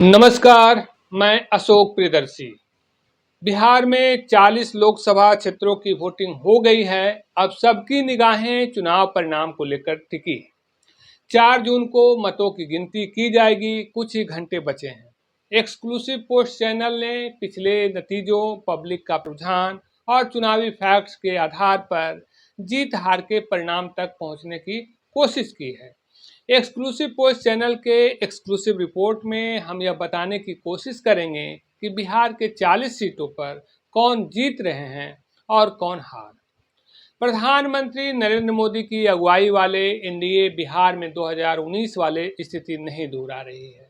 नमस्कार, मैं अशोक प्रियदर्शी। बिहार में 40 लोकसभा क्षेत्रों की वोटिंग हो गई है। अब सबकी निगाहें चुनाव परिणाम को लेकर टिकी है। 4 जून को मतों की गिनती की जाएगी, कुछ ही घंटे बचे हैं। एक्सक्लूसिव पोस्ट चैनल ने पिछले नतीजों, पब्लिक का रुझान और चुनावी फैक्ट्स के आधार पर जीत हार के परिणाम तक पहुंचने की कोशिश की है। एक्सक्लूसिव पोस्ट चैनल के एक्सक्लूसिव रिपोर्ट में हम यह बताने की कोशिश करेंगे कि बिहार के 40 सीटों पर कौन जीत रहे हैं और कौन हार। प्रधानमंत्री नरेंद्र मोदी की अगुवाई वाले एनडीए बिहार में 2019 वाले स्थिति नहीं दोहरा रही है।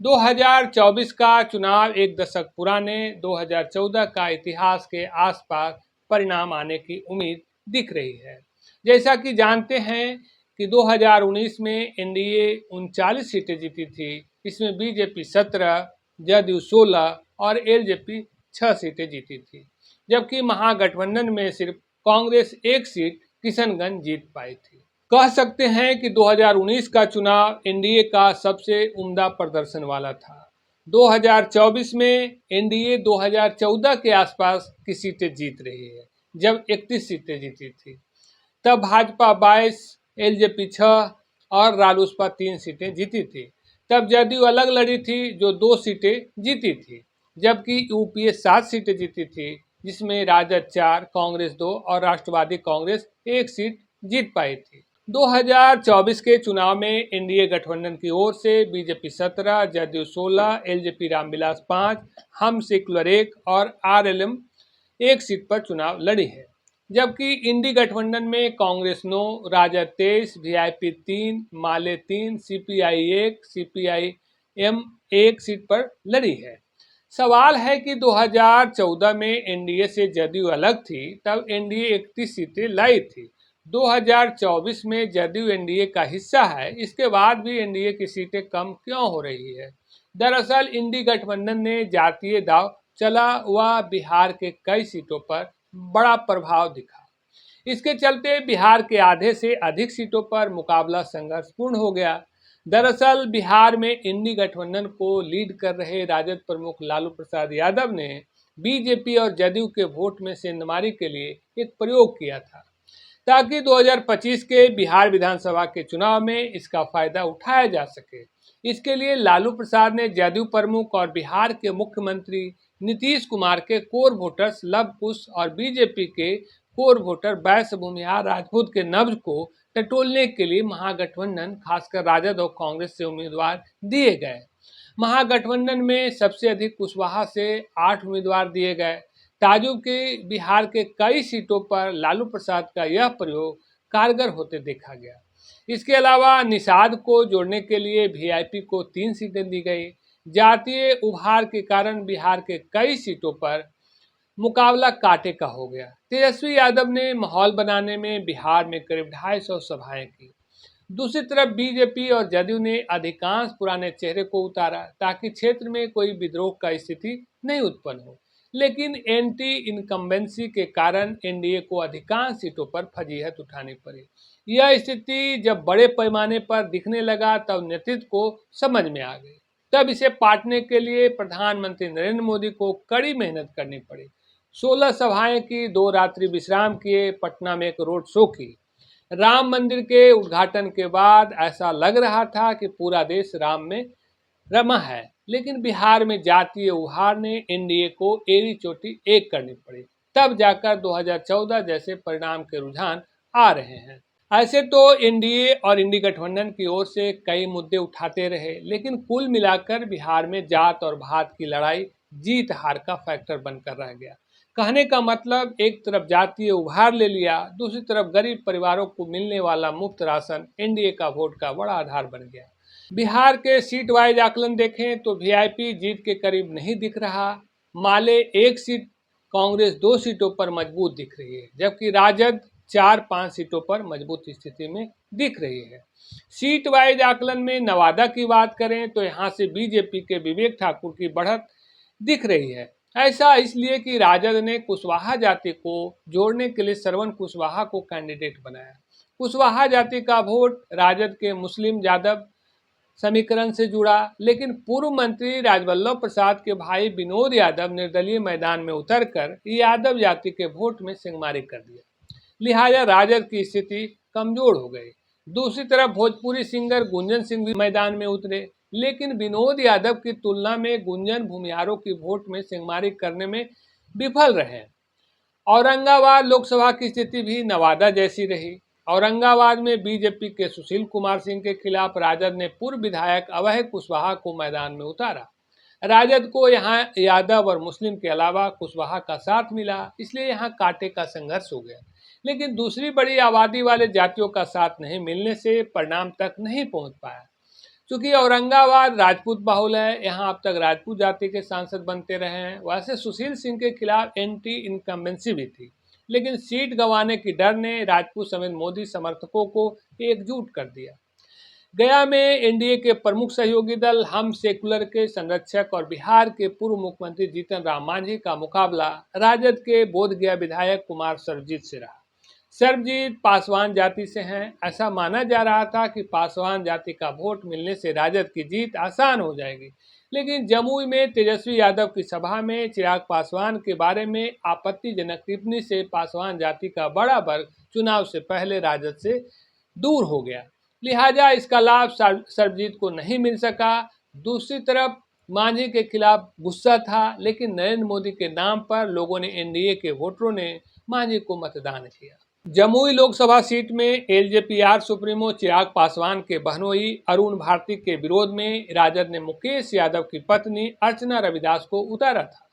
2024 का चुनाव एक दशक पुराने 2014 का इतिहास के आसपास परिणाम आने की उम्मीद दिख रही है। जैसा कि जानते हैं कि 2019 में एनडीए 39 सीटें जीती थी। इसमें बीजेपी 17, जदयू 16 और एलजेपी 6 सीटें जीती थी, जबकि महागठबंधन में सिर्फ कांग्रेस एक सीट किशनगंज जीत पाई थी। कह सकते हैं कि 2019 का चुनाव एनडीए का सबसे उम्दा प्रदर्शन वाला था। 2024 में एनडीए 2014 के आसपास की सीटें जीत रही है, जब 31 सीटें जीती थी। तब भाजपा 22, एलजेपी 6 और रालोसपा 3 सीटें जीती थी। तब जदयू अलग लड़ी थी, जो 2 सीटें जीती थी, जबकि यूपीए 7 सीटें जीती थी, जिसमें राजद 4, कांग्रेस 2 और राष्ट्रवादी कांग्रेस 1 सीट जीत पाई थी। 2024 के चुनाव में एनडीए गठबंधन की ओर से बीजेपी 17, जदयू 16, एलजेपी रामविलास 5, हम सेकुलर 1 और आरएलएम 1 सीट पर चुनाव लड़ी है। जबकि इंडी गठबंधन में कांग्रेस 9, राजद 23, वीआईपी 3, माले 3, सीपीआई 1, सीपीआई-एम 1 सीट पर लड़ी है। सवाल है कि 2014 में एनडीए से जदयू अलग थी, तब एनडीए 31 सीटें लाई थी। 2024 में जदयू एनडीए का हिस्सा है, इसके बाद भी एनडीए की सीटें कम क्यों हो रही है? दरअसल इंडी गठबंधन ने जातीय दांव चला व बिहार के कई सीटों पर बड़ा प्रभाव दिखा। इसके चलते बिहार के आधे से अधिक सीटों पर मुकाबला संघर्षपूर्ण हो गया। दरअसल बिहार में इंडी गठबंधन को लीड कर रहे राजद प्रमुख लालू प्रसाद यादव ने बीजेपी और जदयू के वोट में सेंधमारी के लिए एक प्रयोग किया था, ताकि 2025 के बिहार विधानसभा के चुनाव में इसका फायदा उठाया जा सके। इसके लिए लालू प्रसाद ने जदयू प्रमुख और बिहार के मुख्यमंत्री नीतीश कुमार के कोर वोटर्स लव कुश और बीजेपी के कोर वोटर वैश्य भूमिहार राजपूत के नब्ज को टटोलने के लिए महागठबंधन, खासकर राजद और कांग्रेस से उम्मीदवार दिए गए। महागठबंधन में सबसे अधिक कुशवाहा से 8 उम्मीदवार दिए गए। ताजुब के बिहार के कई सीटों पर लालू प्रसाद का यह प्रयोग कारगर होते देखा गया। इसके अलावा निषाद को जोड़ने के लिए वीआईपी को 3 सीटें दी गई। जातीय उभार के कारण बिहार के कई सीटों पर मुकाबला कांटे का हो गया। तेजस्वी यादव ने माहौल बनाने में बिहार में करीब 250 सभाएं की। दूसरी तरफ बीजेपी और जदयू ने अधिकांश पुराने चेहरे को उतारा, ताकि क्षेत्र में कोई विद्रोह का स्थिति नहीं उत्पन्न हो। लेकिन एंटी इनकम्बेंसी के कारण एनडीए को अधिकांश सीटों पर फजीहत उठानी पड़ी। यह स्थिति जब बड़े पैमाने पर दिखने लगा, तब नेतृत्व को समझ में आ गई। तब इसे पाटने के लिए प्रधानमंत्री नरेंद्र मोदी को कड़ी मेहनत करनी पड़ी। 16 सभाएं की, 2 रात्रि विश्राम किए, पटना में एक रोड शो की। राम मंदिर के उद्घाटन के बाद ऐसा लग रहा था कि पूरा देश राम में रमा है, लेकिन बिहार में जातीय उभार ने एनडीए को एड़ी चोटी एक करनी पड़ी। तब जाकर 2014 जैसे परिणाम के रुझान आ रहे हैं। ऐसे तो एनडीए और इंडी गठबंधन की ओर से कई मुद्दे उठाते रहे, लेकिन कुल मिलाकर बिहार में जात और भात की लड़ाई जीत हार का फैक्टर बनकर रह गया। कहने का मतलब, एक तरफ जातीय उभार ले लिया, दूसरी तरफ गरीब परिवारों को मिलने वाला मुफ्त राशन एनडीए का वोट का बड़ा आधार बन गया। बिहार के सीट वाइज आकलन देखें तो वीआईपी जीत के करीब नहीं दिख रहा। माले 1 सीट, कांग्रेस 2 सीटों पर मजबूत दिख रही है, जबकि राजद 4-5 सीटों पर मजबूत स्थिति में दिख रही है। सीट वाइज आकलन में नवादा की बात करें तो यहाँ से बीजेपी के विवेक ठाकुर की बढ़त दिख रही है। ऐसा इसलिए कि राजद ने कुशवाहा जाति को जोड़ने के लिए श्रवण कुशवाहा को कैंडिडेट बनाया। कुशवाहा जाति का वोट राजद के मुस्लिम यादव समीकरण से जुड़ा, लेकिन पूर्व मंत्री राजवल्लभ प्रसाद के भाई विनोद यादव निर्दलीय मैदान में उतरकर यादव जाति के वोट में सिंहमारी कर दिया। लिहाजा राजद की स्थिति कमजोर हो गई। दूसरी तरफ भोजपुरी सिंगर गुंजन सिंह भी मैदान में उतरे, लेकिन विनोद यादव की तुलना में गुंजन भूमिहारों की वोट में सिंहमारी करने में विफल रहे। औरंगाबाद लोकसभा की स्थिति भी नवादा जैसी रही। औरंगाबाद में बीजेपी के सुशील कुमार सिंह के खिलाफ राजद ने पूर्व विधायक अभय कुशवाहा को मैदान में उतारा। राजद को यहां यादव और मुस्लिम के अलावा कुशवाहा का साथ मिला, इसलिए यहां कांटे का संघर्ष हो गया। लेकिन दूसरी बड़ी आबादी वाले जातियों का साथ नहीं मिलने से परिणाम तक नहीं पहुंच पाया। चूंकि औरंगाबाद राजपूत बाहुल है, यहाँ अब तक राजपूत जाति के सांसद बनते रहे हैं। वैसे सुशील सिंह के खिलाफ एंटी इनकम्बेंसी भी थी, लेकिन सीट गंवाने की डर ने राजपूत समेत मोदी समर्थकों को एकजुट कर दिया। गया में एनडीए के प्रमुख सहयोगी दल हम सेकुलर के संरक्षक और बिहार के पूर्व मुख्यमंत्री जीतन राम मांझी का मुकाबला राजद के बोधगया विधायक कुमार सर्वजीत से रहा। सर्वजीत पासवान जाति से हैं। ऐसा माना जा रहा था कि पासवान जाति का वोट मिलने से राजद की जीत आसान हो जाएगी, लेकिन जमुई में तेजस्वी यादव की सभा में चिराग पासवान के बारे में आपत्तिजनक टिप्पणी से पासवान जाति का बड़ा वर्ग चुनाव से पहले राजद से दूर हो गया। लिहाजा इसका लाभ सर्वजीत को नहीं मिल सका। दूसरी तरफ मांझी के खिलाफ गुस्सा था, लेकिन नरेंद्र मोदी के नाम पर लोगों ने एनडीए के वोटरों ने मांझी को मतदान किया। जमुई लोकसभा सीट में एलजेपी-आर सुप्रीमो चिराग पासवान के बहनोई अरुण भारती के विरोध में राजद ने मुकेश यादव की पत्नी अर्चना रविदास को उतारा था।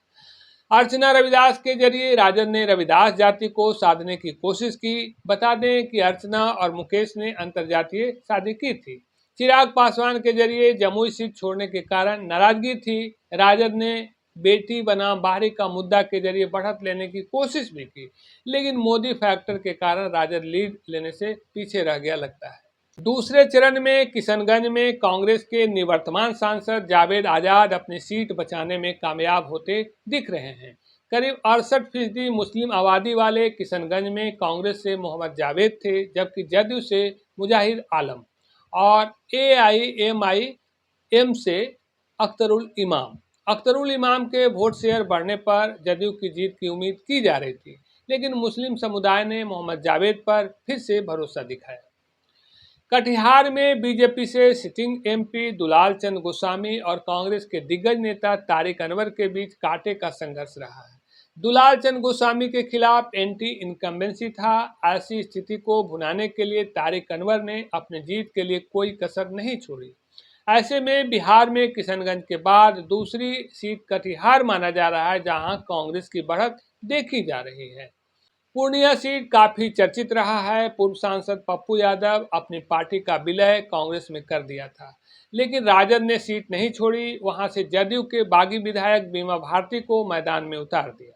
अर्चना रविदास के जरिए राजद ने रविदास जाति को साधने की कोशिश की। बता दें कि अर्चना और मुकेश ने अंतरजातीय शादी की थी। चिराग पासवान के जरिए जमुई सीट छोड़ने के कारण नाराजगी थी। राजद ने बेटी बनाम बाहरी का मुद्दा के जरिए बढ़त लेने की कोशिश भी की, लेकिन मोदी फैक्टर के कारण राजद लीड लेने से पीछे रह गया लगता है। दूसरे चरण में किशनगंज में कांग्रेस के निवर्तमान सांसद जावेद आजाद अपनी सीट बचाने में कामयाब होते दिख रहे हैं। करीब 68% मुस्लिम आबादी वाले किशनगंज में कांग्रेस से मोहम्मद जावेद थे, जबकि जदयू से मुजाहिद आलम और एआईएमआईएम से अख्तरुल इमाम के वोट शेयर बढ़ने पर जदयू की जीत की उम्मीद की जा रही थी, लेकिन मुस्लिम समुदाय ने मोहम्मद जावेद पर फिर से भरोसा दिखाया। कटिहार में बीजेपी से सिटिंग एमपी दुलाल चंद गोस्वामी और कांग्रेस के दिग्गज नेता तारिक अनवर के बीच कांटे का संघर्ष रहा है। दुलाल चंद गोस्वामी के खिलाफ एंटी इनकम्बेंसी था। ऐसी स्थिति को भुनाने के लिए तारिक अनवर ने अपनी जीत के लिए कोई कसर नहीं छोड़ी। ऐसे में बिहार में किशनगंज के बाद दूसरी सीट कटिहार माना जा रहा है, जहां कांग्रेस की बढ़त देखी जा रही है। पूर्णिया सीट काफी चर्चित रहा है। पूर्व सांसद पप्पू यादव अपनी पार्टी का विलय कांग्रेस में कर दिया था, लेकिन राजद ने सीट नहीं छोड़ी। वहां से जदयू के बागी विधायक बीमा भारती को मैदान में उतार दिया।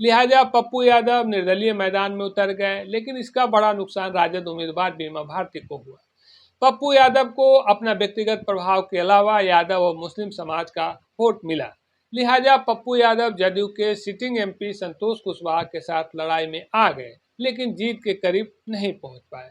लिहाजा पप्पू यादव निर्दलीय मैदान में उतर गए, लेकिन इसका बड़ा नुकसान राजद उम्मीदवार बीमा भारती को हुआ। पप्पू यादव को अपना व्यक्तिगत प्रभाव के अलावा यादव और मुस्लिम समाज का वोट मिला। लिहाजा पप्पू यादव जदयू के सिटिंग एमपी संतोष कुशवाहा के साथ लड़ाई में आ गए, लेकिन जीत के करीब नहीं पहुंच पाए।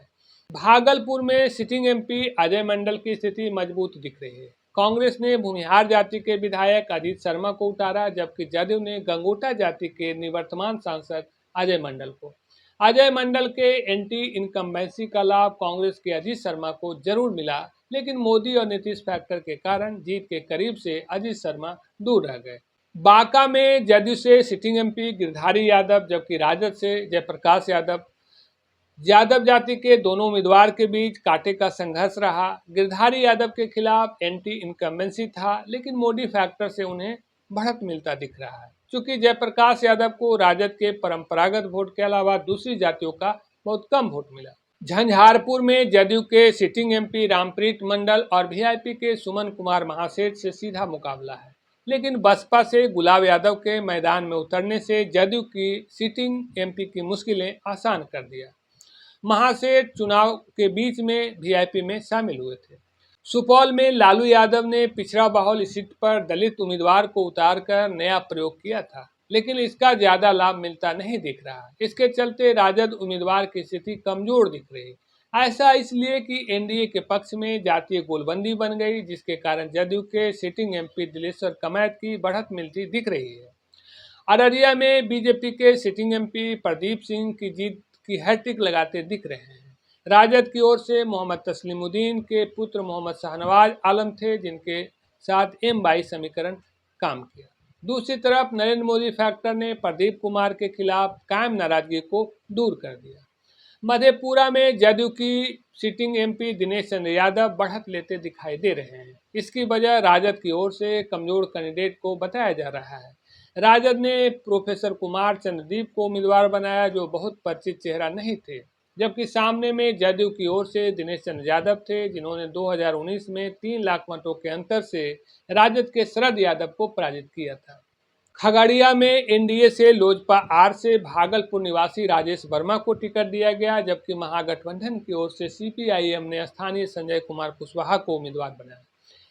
भागलपुर में सिटिंग एमपी अजय मंडल की स्थिति मजबूत दिख रही है। कांग्रेस ने भूमिहार जाति के विधायक अजीत शर्मा को उतारा, जबकि जदयू ने गंगोटा जाति के निवर्तमान सांसद अजय मंडल को। अजय मंडल के एंटी इनकम्बेंसी का लाभ कांग्रेस के अजीत शर्मा को जरूर मिला, लेकिन मोदी और नीतीश फैक्टर के कारण जीत के करीब से अजीत शर्मा दूर रह गए। बांका में जदयू से सिटिंग एमपी गिरधारी यादव, जबकि राजद से जयप्रकाश यादव जाति के दोनों उम्मीदवार के बीच कांटे का संघर्ष रहा। गिरधारी यादव के खिलाफ एंटी इनकम्बेंसी था, लेकिन मोदी फैक्टर से उन्हें बढ़त मिलता दिख रहा है। चूंकि जयप्रकाश यादव को राजद के परंपरागत वोट के अलावा दूसरी जातियों का बहुत कम वोट मिला। झंझारपुर में जदयू के सिटिंग एमपी रामप्रीत मंडल और वीआईपी के सुमन कुमार महासेठ से सीधा मुकाबला है, लेकिन बसपा से गुलाब यादव के मैदान में उतरने से जदयू की सिटिंग एमपी की मुश्किलें आसान कर दिया। महासेठ चुनाव के बीच में वीआईपी में शामिल हुए थे। सुपौल में लालू यादव ने पिछड़ा बाहुल सीट पर दलित उम्मीदवार को उतारकर नया प्रयोग किया था, लेकिन इसका ज्यादा लाभ मिलता नहीं दिख रहा। इसके चलते राजद उम्मीदवार की स्थिति कमजोर दिख रही। ऐसा इसलिए कि एनडीए के पक्ष में जातीय गोलबंदी बन गई, जिसके कारण जदयू के सिटिंग एमपी दिलेश्वर कमैत की बढ़त मिलती दिख रही है। अररिया में बीजेपी के सिटिंग एमपी प्रदीप सिंह की जीत की हैट्रिक लगाते दिख रहे हैं। राजद की ओर से मोहम्मद तस्लीमुद्दीन के पुत्र मोहम्मद शाहनवाज आलम थे, जिनके साथ M22 समीकरण काम किया। दूसरी तरफ नरेंद्र मोदी फैक्टर ने प्रदीप कुमार के खिलाफ कायम नाराजगी को दूर कर दिया। मधेपुरा में जदयू की सिटिंग एमपी दिनेश चंद्र यादव बढ़त लेते दिखाई दे रहे हैं। इसकी वजह राजद की ओर से कमजोर कैंडिडेट को बताया जा रहा है। राजद ने प्रोफेसर कुमार चंद्रदीप को उम्मीदवार बनाया, जो बहुत परिचित चेहरा नहीं थे, जबकि सामने में जदयू की ओर से दिनेश चंद्र यादव थे, जिन्होंने 2019 में 3 लाख मतों के अंतर से राजद के शरद यादव को पराजित किया था। खगड़िया में एनडीए से लोजपा आर से भागलपुर निवासी राजेश वर्मा को टिकट दिया गया, जबकि महागठबंधन की ओर से सीपीआईएम ने स्थानीय संजय कुमार कुशवाहा को उम्मीदवार बनाया।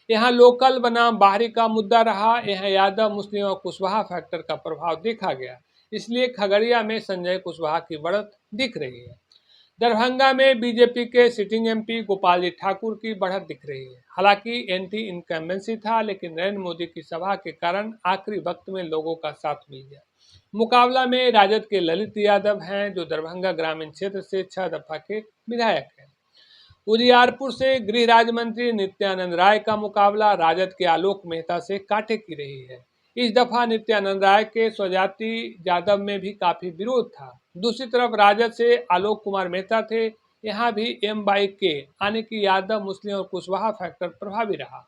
यहाँ लोकल बनाम बाहरी का मुद्दा रहा। यहाँ यादव, मुस्लिम और कुशवाहा फैक्टर का प्रभाव देखा गया, इसलिए खगड़िया में संजय कुशवाहा की बढ़त दिख रही है। दरभंगा में बीजेपी के सिटिंग एमपी गोपाल जी ठाकुर की बढ़त दिख रही है। हालांकि एंटी इनकम्बेंसी था, लेकिन नरेंद्र मोदी की सभा के कारण आखिरी वक्त में लोगों का साथ मिल गया। मुकाबला में राजद के ललित यादव हैं, जो दरभंगा ग्रामीण क्षेत्र से 6 दफा के विधायक हैं। उजियारपुर से गृह राज्य मंत्री नित्यानंद राय का मुकाबला राजद के आलोक मेहता से कांटे की रही है। इस दफा नित्यानंद राय के स्वजाति यादव में भी काफी विरोध था। दूसरी तरफ राजद से आलोक कुमार मेहता थे। यहाँ भी M22 के आने की यादव, मुस्लिम और कुशवाहा फैक्टर प्रभावी रहा।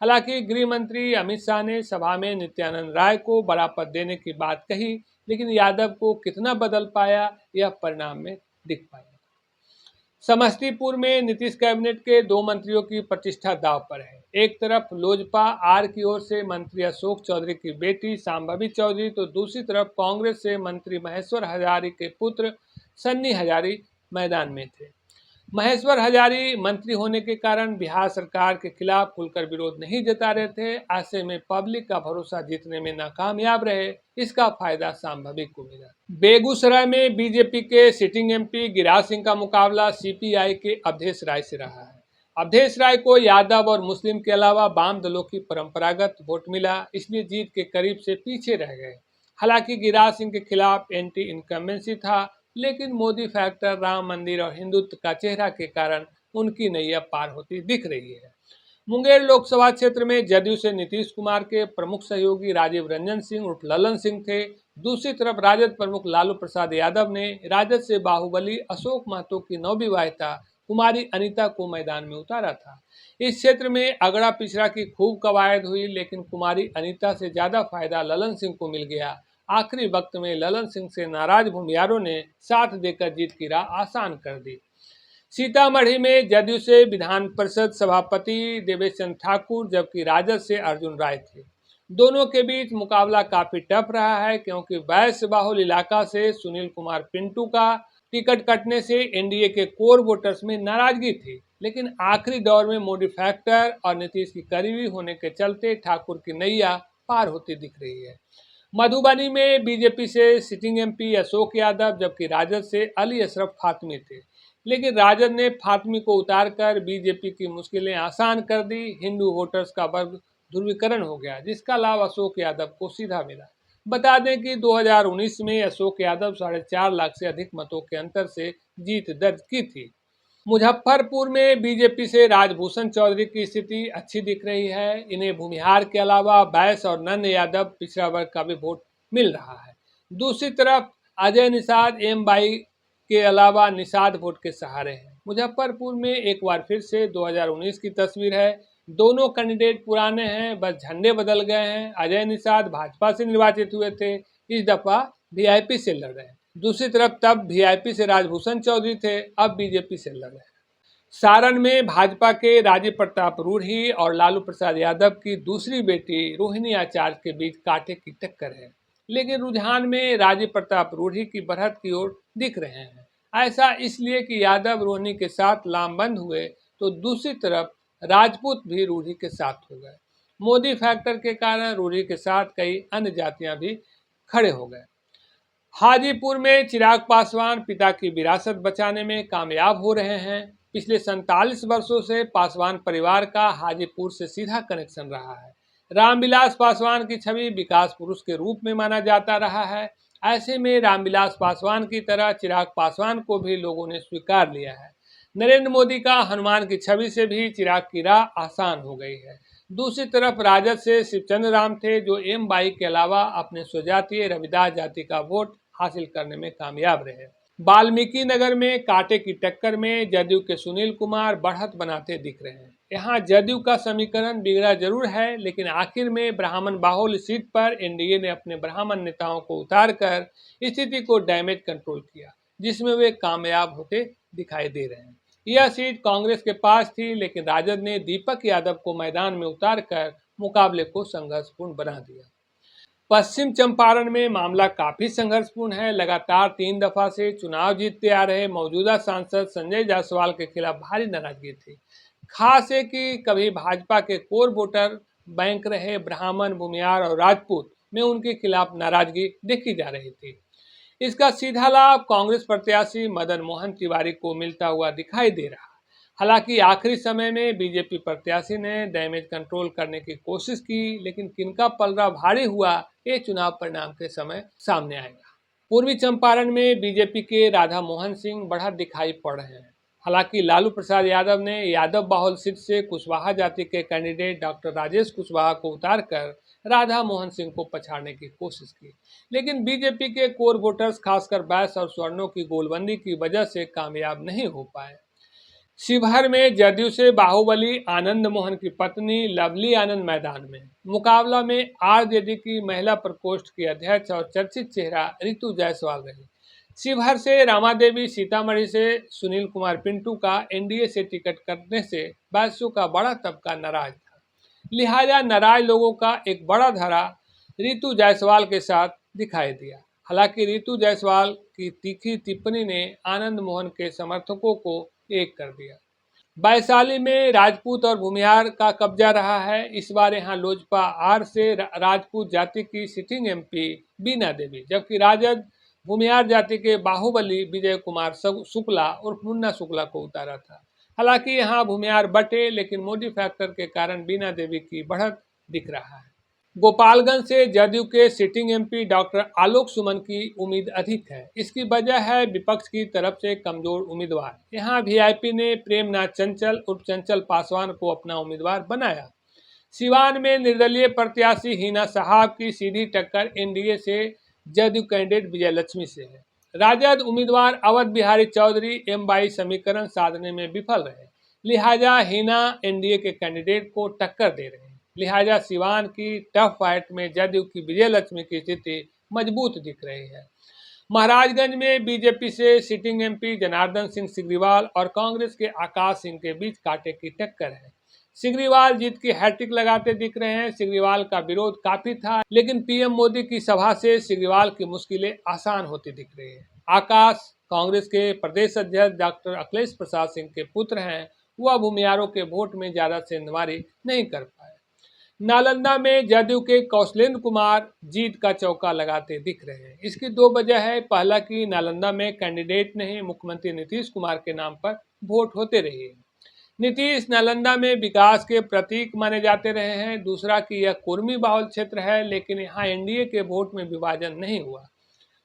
हालांकि गृह मंत्री अमित शाह ने सभा में नित्यानंद राय को बड़ा पद देने की बात कही, लेकिन यादव को कितना बदल पाया, यह परिणाम में दिख पाया। समस्तीपुर में नीतीश कैबिनेट के 2 मंत्रियों की प्रतिष्ठा दांव पर है। एक तरफ लोजपा आर की ओर से मंत्री अशोक चौधरी की बेटी शांभवी चौधरी, तो दूसरी तरफ कांग्रेस से मंत्री महेश्वर हजारी के पुत्र सन्नी हजारी मैदान में थे। महेश्वर हजारी मंत्री होने के कारण बिहार सरकार के खिलाफ खुलकर विरोध नहीं जता रहे थे। ऐसे में पब्लिक का भरोसा जीतने में नाकामयाब रहे। इसका फायदा शांभवी को मिला। बेगूसराय में बीजेपी के सिटिंग एमपी गिरिराज सिंह का मुकाबला सीपीआई के अवधेश राय से रहा है। अवधेश राय को यादव और मुस्लिम के अलावा वाम दलों की परंपरागत वोट मिला, इसलिए जीत के करीब से पीछे रह गए। हालांकि गिरिराज सिंह के खिलाफ एंटी इनकम्बेंसी था, लेकिन मोदी फैक्टर, राम मंदिर और हिंदुत्व का चेहरा के कारण उनकी नैया पार होती दिख रही है। मुंगेर लोकसभा क्षेत्र में जदयू से नीतीश कुमार के प्रमुख सहयोगी राजीव रंजन सिंह उर्फ ललन सिंह थे। दूसरी तरफ राजद प्रमुख लालू प्रसाद यादव ने राजद से बाहुबली अशोक महतो की नवविवाहिता कुमारी अनीता को मैदान में उतारा था। इस क्षेत्र में अगड़ा पिछड़ा की खूब कवायद हुई, लेकिन कुमारी अनीता से ज्यादा फायदा ललन सिंह को मिल गया। आखिरी वक्त में ललन सिंह से नाराज भूमियारों ने साथ देकर जीत की राह आसान कर दी। सीतामढ़ी में जदयू से विधान परिषद सभापति देवेश चंद्र ठाकुर, जबकि राजद से अर्जुन राय थे। दोनों के बीच मुकाबला काफी टफ रहा है, क्योंकि वैश्य बाहुल इलाका से सुनील कुमार पिंटू का टिकट कटने से एनडीए के कोर वोटर्स में नाराजगी थी, लेकिन आखिरी दौर में मोदी फैक्टर और नीतीश की करीबी होने के चलते ठाकुर की नैया पार होती दिख रही है। मधुबनी में बीजेपी से सिटिंग एमपी अशोक यादव, जबकि राजद से अली अशरफ फातमी थे, लेकिन राजद ने फातमी को उतारकर बीजेपी की मुश्किलें आसान कर दी। हिंदू वोटर्स का वर्ग ध्रुवीकरण हो गया, जिसका लाभ अशोक यादव को सीधा मिला। बता दें कि 2019 में अशोक यादव 4.5 लाख से अधिक मतों के अंतर से जीत दर्ज की थी। मुजफ्फरपुर में बीजेपी से राजभूषण चौधरी की स्थिति अच्छी दिख रही है। इन्हें भूमिहार के अलावा बैस और नंद यादव पिछड़ा वर्ग का भी वोट मिल रहा है। दूसरी तरफ अजय निषाद M22 के अलावा निषाद वोट के सहारे हैं। मुजफ्फरपुर में एक बार फिर से 2019 की तस्वीर है। दोनों कैंडिडेट पुराने हैं, बस झंडे बदल गए हैं। अजय निषाद भाजपा से निर्वाचित हुए थे, इस दफा वीआईपी से लड़ रहे हैं। दूसरी तरफ तब वीआईपी से राजभूषण चौधरी थे, अब बीजेपी से लड़ रहे हैं। सारण में भाजपा के राजीव प्रताप रूढ़ी और लालू प्रसाद यादव की दूसरी बेटी रोहिणी आचार्य के बीच कांटे की टक्कर है, लेकिन रुझान में राजीव प्रताप रूढ़ी की बढ़त की ओर दिख रहे हैं। ऐसा इसलिए कि यादव रोहिणी के साथ लामबंद हुए, तो दूसरी तरफ राजपूत भी रूढ़ी के साथ हो गए। मोदी फैक्टर के कारण रूढ़ी के साथ कई अन्य जातियां भी खड़े हो गए। हाजीपुर में चिराग पासवान पिता की विरासत बचाने में कामयाब हो रहे हैं। पिछले 47 वर्षों से पासवान परिवार का हाजीपुर से सीधा कनेक्शन रहा है। रामविलास पासवान की छवि विकास पुरुष के रूप में माना जाता रहा है। ऐसे में रामविलास पासवान की तरह चिराग पासवान को भी लोगों ने स्वीकार लिया है। नरेंद्र मोदी का हनुमान की छवि से भी चिराग की राह आसान हो गई है। दूसरी तरफ राजद से शिवचंद्र राम थे, जो एम बाई के अलावा अपने स्वजातीय रविदास जाति का वोट हासिल करने में कामयाब रहे। वाल्मीकि नगर में कांटे की टक्कर में जदयू के सुनील कुमार बढ़त बनाते दिख रहे हैं। यहाँ जदयू का समीकरण बिगड़ा जरूर है, लेकिन आखिर में ब्राह्मण बाहुल सीट पर एनडीए ने अपने ब्राह्मण नेताओं को उतारकर स्थिति को डैमेज कंट्रोल किया, जिसमें वे कामयाब होते दिखाई दे रहे हैं। यह सीट कांग्रेस के पास थी, लेकिन राजद ने दीपक यादव को मैदान में उतारकर मुकाबले को संघर्षपूर्ण बना दिया। पश्चिम चंपारण में मामला काफी संघर्षपूर्ण है। लगातार 3 दफा से चुनाव जीतते आ रहे मौजूदा सांसद संजय जायसवाल के खिलाफ भारी नाराजगी थी। खास है कि कभी भाजपा के कोर वोटर बैंक रहे ब्राह्मण, भूमियार और राजपूत में उनके खिलाफ नाराजगी देखी जा रही थी। इसका सीधा लाभ कांग्रेस प्रत्याशी मदन मोहन तिवारी को मिलता हुआ दिखाई दे रहा। हालांकि आखिरी समय में बीजेपी प्रत्याशी ने डैमेज कंट्रोल करने की कोशिश की, लेकिन किनका पलड़ा भारी हुआ ये चुनाव परिणाम के समय सामने आएगा। पूर्वी चंपारण में बीजेपी के राधा मोहन सिंह बढ़त दिखाई पड़ रहे हैं। हालांकि लालू प्रसाद यादव ने यादव बाहुल सीट से कुशवाहा जाति के कैंडिडेट डॉक्टर राजेश कुशवाहा को उतारकर राधा मोहन सिंह को पछाड़ने की कोशिश की, लेकिन बीजेपी के कोर वोटर्स खासकर बैस और स्वर्णों की गोलबंदी की वजह से कामयाब नहीं हो पाए। शिवहर में जदयू से बाहुबली आनंद मोहन की पत्नी लवली आनंद मैदान में। मुकाबला में आरजेडी की महिला प्रकोष्ठ की अध्यक्ष और चर्चित चेहरा रितु जायसवाल रही। शिवहर से रामा देवी, सीतामढ़ी से सुनील कुमार पिंटू का एनडीए से टिकट कटने से बैसियों का बड़ा तबका नाराज था। लिहाजा नाराज लोगों का एक बड़ा धड़ा रितु जायसवाल के साथ दिखाई दिया। हालांकि रितु जायसवाल की तीखी टिप्पणी ने आनंद मोहन के समर्थकों को एक कर दिया। वैशाली में राजपूत और भूमिहार का कब्जा रहा है। इस बार यहां लोजपा आर से राजपूत जाति की सिटिंग एमपी बीना देवी, जबकि राजद भूमिहार जाति के बाहुबली विजय कुमार शुक्ला उर्फ मुन्ना शुक्ला को उतारा था। हालांकि यहां भूमिहार बटे, लेकिन मोदी फैक्टर के कारण बीना देवी की बढ़त दिख रहा है। गोपालगंज से जदयू के सिटिंग एमपी डॉक्टर आलोक सुमन की उम्मीद अधिक है। इसकी वजह है विपक्ष की तरफ से कमजोर उम्मीदवार। यहां वीआईपी ने प्रेमनाथ चंचल उर्फ चंचल पासवान को अपना उम्मीदवार बनाया। सिवान में निर्दलीय प्रत्याशी हिना साहब की सीधी टक्कर एनडीए से जदयू कैंडिडेट विजय लक्ष्मी से है। राजद उम्मीदवार अवध बिहारी चौधरी एम22 समीकरण साधने में विफल रहे, लिहाजा हिना एनडीए के कैंडिडेट को टक्कर दे रहे हैं। लिहाजा सिवान की टफ फाइट में जदयू की विजय लक्ष्मी की स्थिति मजबूत दिख रही है। महाराजगंज में बीजेपी से सिटिंग एमपी जनार्दन सिंह सिग्रीवाल और कांग्रेस के आकाश सिंह के बीच कांटे की टक्कर है। सिग्रीवाल जीत की हैट्रिक लगाते दिख रहे हैं। सिग्रीवाल का विरोध काफी था, लेकिन पीएम मोदी की सभा से सिग्रीवाल की मुश्किलें आसान होती दिख रही है। आकाश कांग्रेस के प्रदेश अध्यक्ष डॉक्टर अखिलेश प्रसाद सिंह के पुत्र हैं। वह भूमियारों के वोट में ज्यादा सेंधमारी नहीं कर पाए। नालंदा में जदयू के कौशलेंद्र कुमार जीत का चौका लगाते दिख रहे हैं। इसकी 2 वजह है। पहला कि नालंदा में कैंडिडेट नहीं, मुख्यमंत्री नीतीश कुमार के नाम पर वोट होते रहे। नीतीश नालंदा में विकास के प्रतीक माने जाते रहे हैं। दूसरा कि यह कुर्मी बाहुल क्षेत्र है, लेकिन यहाँ एनडीए के वोट में विभाजन नहीं हुआ।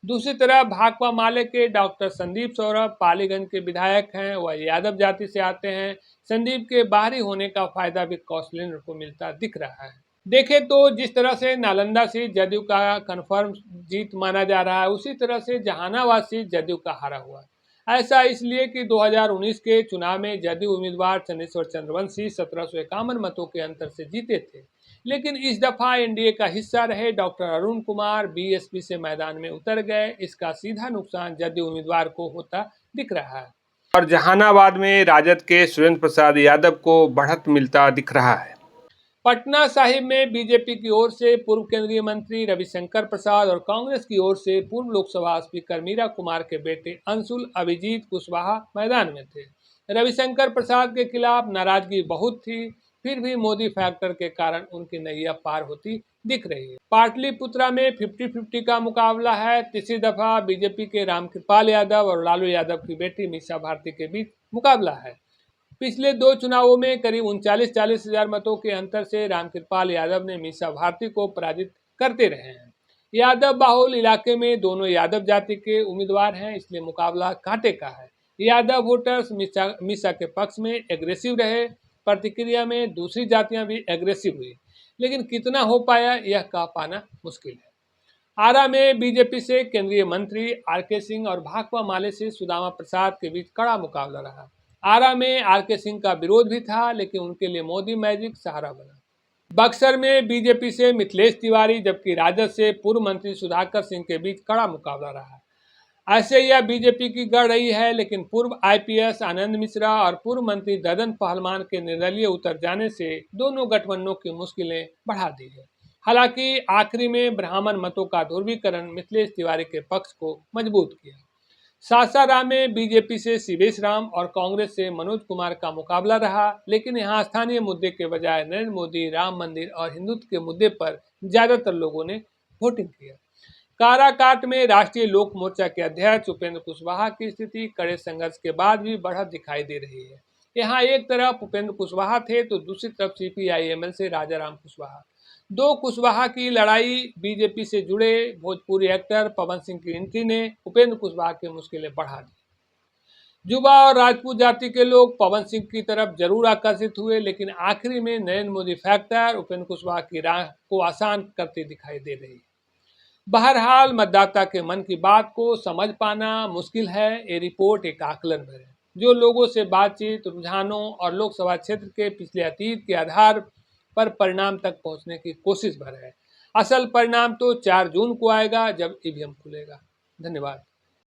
दूसरी तरफ भाकपा माले के डॉक्टर संदीप सौरभ पालीगंज के विधायक हैं। वह यादव जाति से आते हैं। संदीप के बाहरी होने का फायदा भी कौशलेंद्र को मिलता दिख रहा है। देखें तो जिस तरह से नालंदा सीट जदयू का कन्फर्म जीत माना जा रहा है, उसी तरह से जहानाबाद सीट जदयू का हारा हुआ है। ऐसा इसलिए कि 2019 के चुनाव में जदयू उम्मीदवार चंदेश्वर चंद्रवंशी 1751 मतों के अंतर से जीते थे, लेकिन इस दफा एनडीए का हिस्सा रहे डॉक्टर अरुण कुमार बीएसपी से मैदान में उतर गए। इसका सीधा नुकसान जदयू उम्मीदवार को होता दिख रहा है और जहानाबाद में राजद के सुरेंद्र प्रसाद यादव को बढ़त मिलता दिख रहा है। पटना साहिब में बीजेपी की ओर से पूर्व केंद्रीय मंत्री रविशंकर प्रसाद और कांग्रेस की ओर से पूर्व लोकसभा स्पीकर मीरा कुमार के बेटे अंशुल अभिजीत कुशवाहा मैदान में थे। रविशंकर प्रसाद के खिलाफ नाराजगी बहुत थी। फिर भी मोदी फैक्टर के कारण उनकी नैया पार होती दिख रही है। पाटलिपुत्रा में 50-50 का मुकाबला है। तीसरी दफा बीजेपी के रामकृपाल यादव और लालू यादव की बेटी मीसा भारती के बीच मुकाबला है। पिछले 2 चुनावों में करीब 39-40 हजार मतों के अंतर से रामकृपाल यादव ने मीसा भारती को पराजित करते रहे हैं। यादव बाहुल इलाके में दोनों यादव जाति के उम्मीदवार हैं, इसलिए मुकाबला कांटे का है। यादव वोटर्स मीसा के पक्ष में एग्रेसिव रहे। प्रतिक्रिया में दूसरी जातियां भी एग्रेसिव हुई, लेकिन कितना हो पाया यह कह पाना मुश्किल है। आरा में बीजेपी से केंद्रीय मंत्री आरके सिंह और भाकपा माले से सुदामा प्रसाद के बीच कड़ा मुकाबला रहा। आरा में आरके सिंह का विरोध भी था, लेकिन उनके लिए मोदी मैजिक सहारा बना। बक्सर में बीजेपी से मिथिलेश तिवारी जबकि राजद से पूर्व मंत्री सुधाकर सिंह के बीच कड़ा मुकाबला रहा। ऐसे यह बीजेपी की गढ़ रही है, लेकिन पूर्व आईपीएस आनंद मिश्रा और पूर्व मंत्री ददन पहलवान के निर्दलीय उतर जाने से दोनों गठबंधनों की मुश्किलें बढ़ा दी है। हालांकि आखिरी में ब्राह्मण मतों का ध्रुवीकरण मिथिलेश तिवारी के पक्ष को मजबूत किया। सासाराम में बीजेपी से शिवेश राम और कांग्रेस से मनोज कुमार का मुकाबला रहा, लेकिन यहां स्थानीय मुद्दे के बजाय नरेंद्र मोदी, राम मंदिर और हिंदुत्व के मुद्दे पर ज्यादातर लोगों ने वोटिंग किया। काराकाट में राष्ट्रीय लोक मोर्चा के अध्यक्ष उपेंद्र कुशवाहा की स्थिति कड़े संघर्ष के बाद भी बढ़त दिखाई दे रही है। यहाँ एक तरफ उपेंद्र कुशवाहा थे तो दूसरी तरफ सीपीआईएमएल से राजाराम कुशवाहा। दो कुशवाहा की लड़ाई। बीजेपी से जुड़े भोजपुरी एक्टर पवन सिंह की एंट्री ने उपेंद्र कुशवाहा की मुश्किलें बढ़ा दी। युवा और राजपूत जाति के लोग पवन सिंह की तरफ जरूर आकर्षित हुए, लेकिन आखिरी में नरेंद्र मोदी फैक्टर उपेंद्र कुशवाहा की राह को आसान करते दिखाई दे रही है। बहरहाल मतदाता के मन की बात को समझ पाना मुश्किल है। ये रिपोर्ट एक आकलन भर है, जो लोगों से बातचीत, रुझानों और लोकसभा क्षेत्र के पिछले अतीत के आधार पर परिणाम तक पहुंचने की कोशिश भर है। असल परिणाम तो 4 जून को आएगा, जब ईवीएम खुलेगा। धन्यवाद।